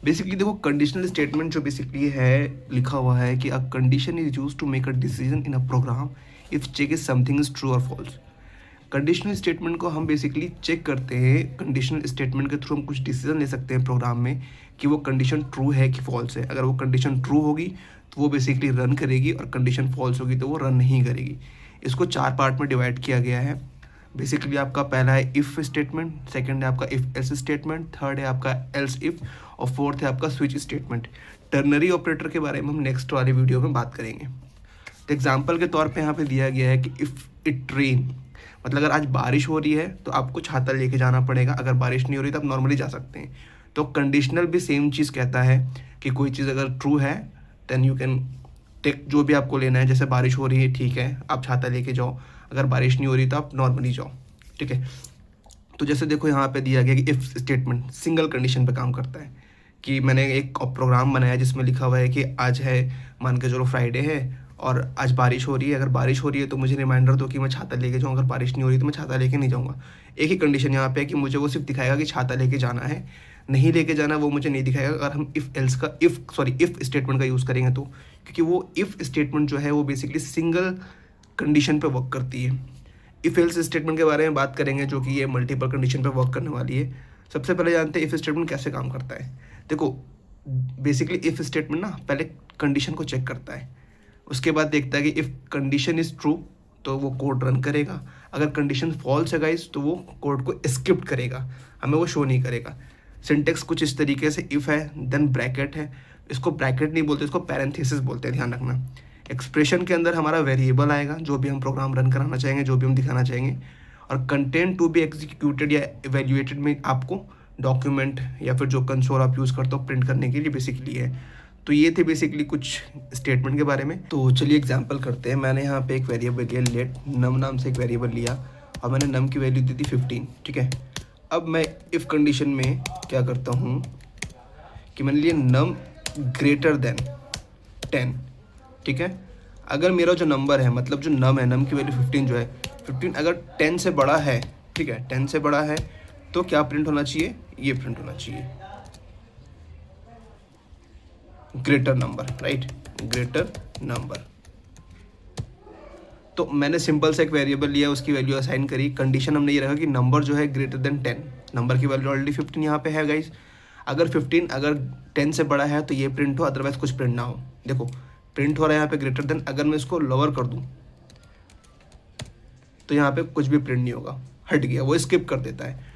Basically देखो, conditional statement जो basically है लिखा हुआ है कि a condition is use to make a decision in a program if check is something is true और फॉल्स। कंडीशनल स्टेटमेंट को हम बेसिकली चेक करते हैं, कंडीशनल स्टेटमेंट के थ्रू हम कुछ डिसीजन ले सकते हैं प्रोग्राम में कि वो कंडीशन ट्रू है कि फॉल्स है। अगर वो कंडीशन ट्रू होगी तो वो बेसिकली रन करेगी, और कंडीशन फॉल्स होगी तो वो रन नहीं करेगी। इसको 4 पार्ट में डिवाइड किया गया है। बेसिकली आपका पहला है इफ़ स्टेटमेंट, सेकंड है आपका इफ़ एल्स स्टेटमेंट, थर्ड है आपका एल्स इफ़, और फोर्थ है आपका स्विच स्टेटमेंट। टर्नरी ऑपरेटर के बारे में हम नेक्स्ट वाली वीडियो में बात करेंगे। तो एग्जाम्पल के तौर पे यहाँ पे दिया गया है कि इफ़ इट रेन, मतलब अगर आज बारिश हो रही है तो आपको छाता लेके जाना पड़ेगा, अगर बारिश नहीं हो रही तो आप नॉर्मली जा सकते हैं। तो कंडीशनल भी सेम चीज़ कहता है कि कोई चीज़ अगर ट्रू है देन यू कैन टेक जो भी आपको लेना है। जैसे बारिश हो रही है, ठीक है, आप छाता लेके जाओ, अगर बारिश नहीं हो रही तो आप नॉर्मली जाओ, ठीक है। तो जैसे देखो यहाँ पे दिया गया कि इफ़ स्टेटमेंट सिंगल कंडीशन पे काम करता है, कि मैंने एक प्रोग्राम बनाया जिसमें लिखा हुआ है कि आज है, मान के चलो फ्राइडे है और आज बारिश हो रही है। अगर बारिश हो रही है तो मुझे रिमाइंडर दो कि मैं छाता लेके जाऊँ, अगर बारिश नहीं हो रही तो मैं छाता लेके नहीं जाऊँगा। एक ही कंडीशन यहाँ पे है कि मुझे वो सिर्फ दिखाएगा कि छाता लेके जाना है, नहीं लेके जाना वो मुझे नहीं दिखाएगा अगर हम इफ़ स्टेटमेंट का यूज़ करेंगे तो, क्योंकि वो इफ़ स्टेटमेंट जो है वो बेसिकली सिंगल कंडीशन पे वर्क करती है। इफ एल्स स्टेटमेंट के बारे में बात करेंगे जो कि ये मल्टीपल कंडीशन पे वर्क करने वाली है। सबसे पहले जानते हैं इफ स्टेटमेंट कैसे काम करता है। देखो, बेसिकली इफ स्टेटमेंट ना पहले कंडीशन को चेक करता है, उसके बाद देखता है कि इफ कंडीशन इज ट्रू तो वो कोड रन करेगा, अगर कंडीशन फॉल्स है गाइस तो वो कोड को स्किप करेगा, हमें वो शो नहीं करेगा। सिंटेक्स कुछ इस तरीके से, इफ है देन ब्रैकेट है, इसको ब्रैकेट नहीं बोलते, इसको पैरेंथेसिस बोलते हैं, ध्यान रखना। एक्सप्रेशन के अंदर हमारा वेरिएबल आएगा, जो भी हम प्रोग्राम रन कराना चाहेंगे, जो भी हम दिखाना चाहेंगे, और कंटेंट टू बी एग्जीक्यूटेड या इवेल्युएटेड में आपको डॉक्यूमेंट या फिर जो कंसोल आप यूज़ करते हो प्रिंट करने के लिए बेसिकली है। तो ये थे बेसिकली कुछ स्टेटमेंट के बारे में। तो चलिए एग्जांपल करते हैं। मैंने यहाँ पे एक वेरिएबल लिया, लेट नम नाम से एक वेरिएबल लिया, और मैंने नम की वैल्यू दी थी 15, ठीक है। अब मैं इफ़ कंडीशन में क्या करता हूँ कि मैंने लिया नम ग्रेटर देन 10, ठीक है। अगर मेरा जो नंबर है, मतलब जो नम है, नम की वैल्यू 15 जो है, 15 अगर 10 से बड़ा है, ठीक है, 10 से बड़ा है तो क्या प्रिंट होना चाहिए, ये प्रिंट होना चाहिए, greater number, right, greater number. तो मैंने सिंपल से एक वेरिएबल लिया, उसकी वैल्यू असाइन करी, कंडीशन हमने ये रखा कि नंबर जो है ग्रेटर देन 10, नंबर की वैल्यू ऑलरेडी 15 यहाँ पे है गाइस। अगर 15 अगर 10 से बड़ा है तो ये प्रिंट हो, अदरवाइज कुछ प्रिंट ना हो। देखो प्रिंट हो रहा है यहाँ पे ग्रेटर देन, अगर मैं इसको लोअर कर दूं तो यहाँ पे कुछ भी प्रिंट नहीं होगा, हट गया, वो स्किप कर देता है।